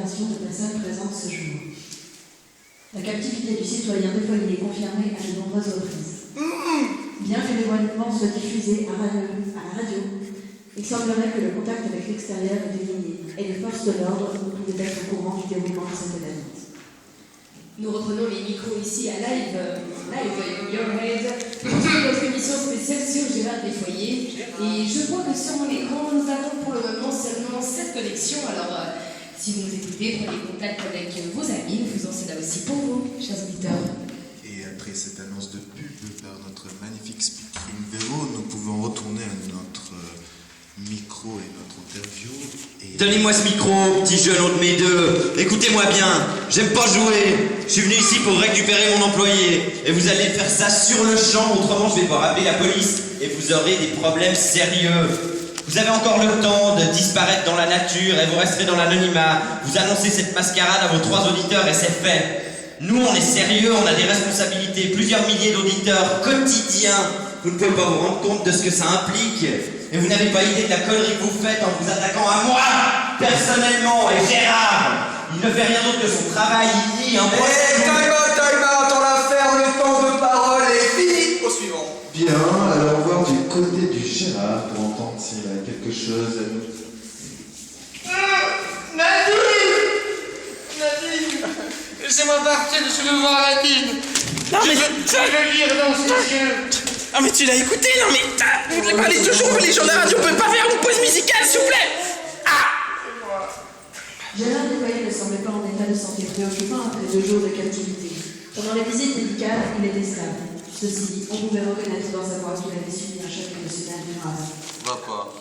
générations de personnes présentes ce jour. La captivité du citoyen défoyé est confirmée à de nombreuses reprises. Bien que l'éloignement soit diffusé à la radio, il semblerait que le contact avec l'extérieur est éliminé et les forces de l'ordre ne pouvaient être au courant du déroulement de cette événement. Nous reprenons les micros ici à live Yourhead pour continuer notre émission spéciale sur Gérard Desfoyers. Et je vois que sur mon écran, nous avons pour le moment seulement 7 connexions. Alors, si vous nous écoutez, prenez contact avec vos amis. Nous faisons cela aussi pour vous, chers auditeurs. Et après cette annonce de pub par notre magnifique speaking Véro, nous pouvons retourner à notre micro et notre interview. Donnez-moi ce micro, petit jeune de mes deux. Écoutez-moi bien, j'aime pas jouer. Je suis venu ici pour récupérer mon employé. Et vous allez faire ça sur le champ, autrement je vais devoir appeler la police. Et vous aurez des problèmes sérieux. Vous avez encore le temps de disparaître dans la nature et vous resterez dans l'anonymat. Vous annoncez cette mascarade à vos 3 auditeurs et c'est fait. Nous, on est sérieux, on a des responsabilités. Plusieurs milliers d'auditeurs quotidiens. Vous ne pouvez pas vous rendre compte de ce que ça implique. Et vous n'avez pas idée de la connerie que vous faites en vous attaquant à moi, personnellement, et Gérard. Il ne fait rien d'autre que son travail, il lit un point. Time out, on la ferme, le temps de parole est fini. Au suivant. Bien, alors voir du côté du Gérard pour entendre s'il a quelque chose à nous. Nadine, laissez-moi partir, je veux voir Nadine. Non mais je veux lire dans ses yeux. Ah mais tu l'as écouté, non mais vous voulez parler toujours que les gens de la radio peuvent pas faire une pause musicale, s'il vous plaît. Gérard Desfoyers ne semblait pas en état de santé préoccupant après 2 jours de captivité. Pendant les visites médicales, il était stable. Ceci dit, on pouvait reconnaître dans sa voix qu'il avait subi un choc émotionnel grave. Va pas.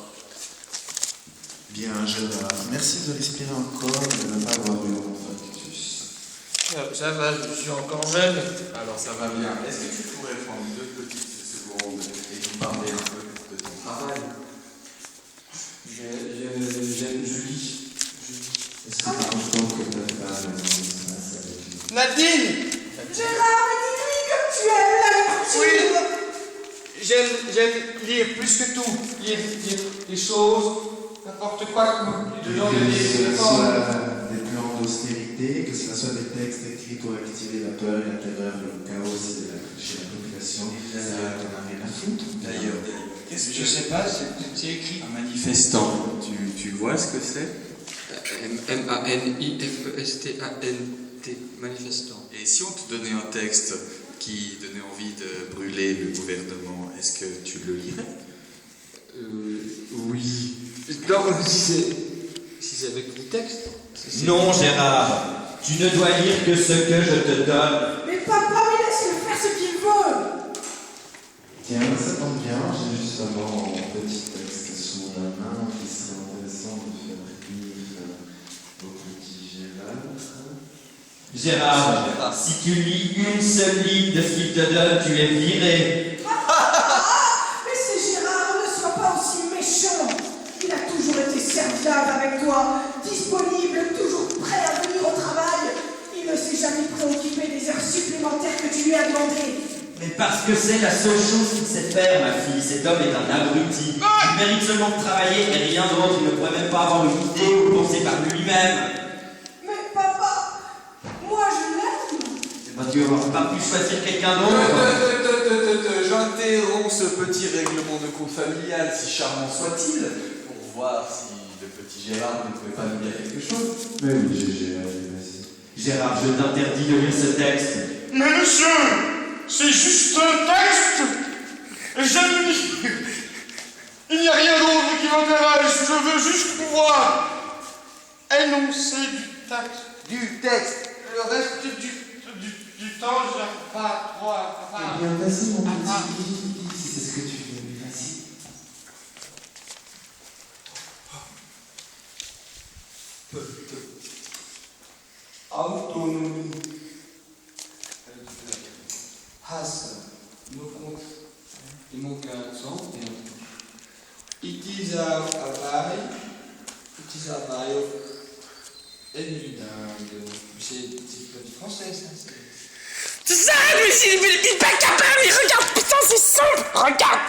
Bien, Gérard, merci de respirer encore et de ne pas avoir eu l'infarctus. Ça va, je suis encore jeune. Alors ça va bien. Est-ce que tu pourrais prendre 2 petites secondes et nous parler un peu de ton travail? Je lis. Est-ce que tu comprends que ta femme a une espace avec nous? Nadine! Gérard, mais dis-lui que tu aimes la lecture. Oui, j'aime lire plus que tout. Lire des choses, n'importe quoi, de gens Que des ce efforts. soit des plans d'austérité, que ce soit des textes écrits pour activer la peur et la terreur, le chaos chez la population, ça t'en a rien à foutre. D'ailleurs, je sais pas, c'est écrit un manifestant. Tu vois ce que c'est? manifestant, manifestant. Et si on te donnait un texte qui donnait envie de brûler le gouvernement, est-ce que tu le lirais? Oui. Non, si c'est avec le texte. Non, Gérard, tu ne dois lire que ce que je te donne. Mais papa, mais laisse-le faire ce qu'il veut. Tiens, ça tombe bien, j'ai justement un petit texte sous la main qui serait intéressant de faire lire au petit Gérard. Gérard, si tu lis une seule ligne de ce qu'il te donne, tu es viré. Mais c'est Gérard, ne sois pas aussi méchant. Il a toujours été serviable avec toi, disponible, toujours prêt à venir au travail. Il ne s'est jamais préoccupé des heures supplémentaires que tu lui as demandées. Mais parce que c'est la seule chose qu'il sait faire, ma fille. Cet homme est un abruti. Il mérite seulement de travailler et rien d'autre. Il ne pourrait même pas avoir une idée ou penser par lui-même. Mais papa, moi je l'aime. Tu n'aurais pas pu choisir quelqu'un d'autre. J'interromps ce petit règlement de compte familial, si charmant soit-il, pour voir si le petit Gérard ne pouvait pas nous dire quelque chose. Mais oui, GG, allez, vas-y. Gérard, je t'interdis de lire ce texte. Mais monsieur, c'est juste un texte. J'aime lire. Il n'y a rien d'autre qui m'intéresse. Je veux juste pouvoir énoncer du texte. Le reste du temps, je n'ai pas droit. Eh bien, vas-y, mon petit, dis si c'est ce que tu veux, vas-y. Autonomie has no compte. Il manque un accent et un point. It is a way of évident. C'est pas du français, ça. C'est ça, mais il est pas capable, il regarde, putain, c'est simple. Regarde.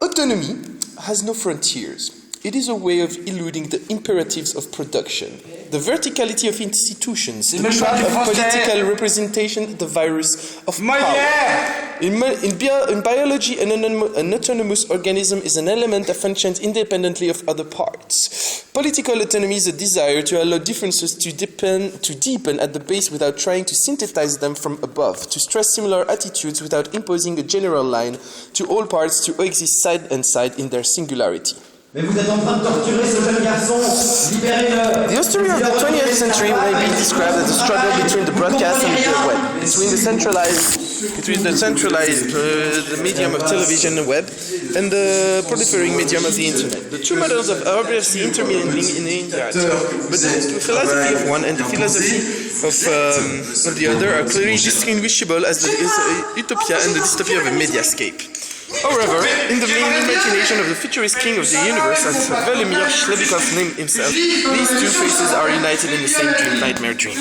Autonomy has no frontiers. It is a way of eluding the imperatives of production, the verticality of institutions, the trap of political representation, the virus of power. In biology, an autonomous organism is an element that functions independently of other parts. Political autonomy is a desire to allow differences to deepen at the base without trying to synthesize them from above, to stress similar attitudes without imposing a general line, to all parts to exist side and side in their singularity. Mais vous êtes en train de torturer ce jeune garçon. Libérez-le. The history of the 20th century may be described as a struggle between the broadcast and the web, between the centralized medium of television and web, and the proliferating medium of the internet. The two models are obviously intermingling in the internet, but the philosophy of one and the philosophy of the other are clearly distinguishable as the utopia and the dystopia of a mediascape. However, in the main imagination of the futurist king of the universe, as Vladimir Shlebikov named himself, these two faces are united in the same nightmare dream.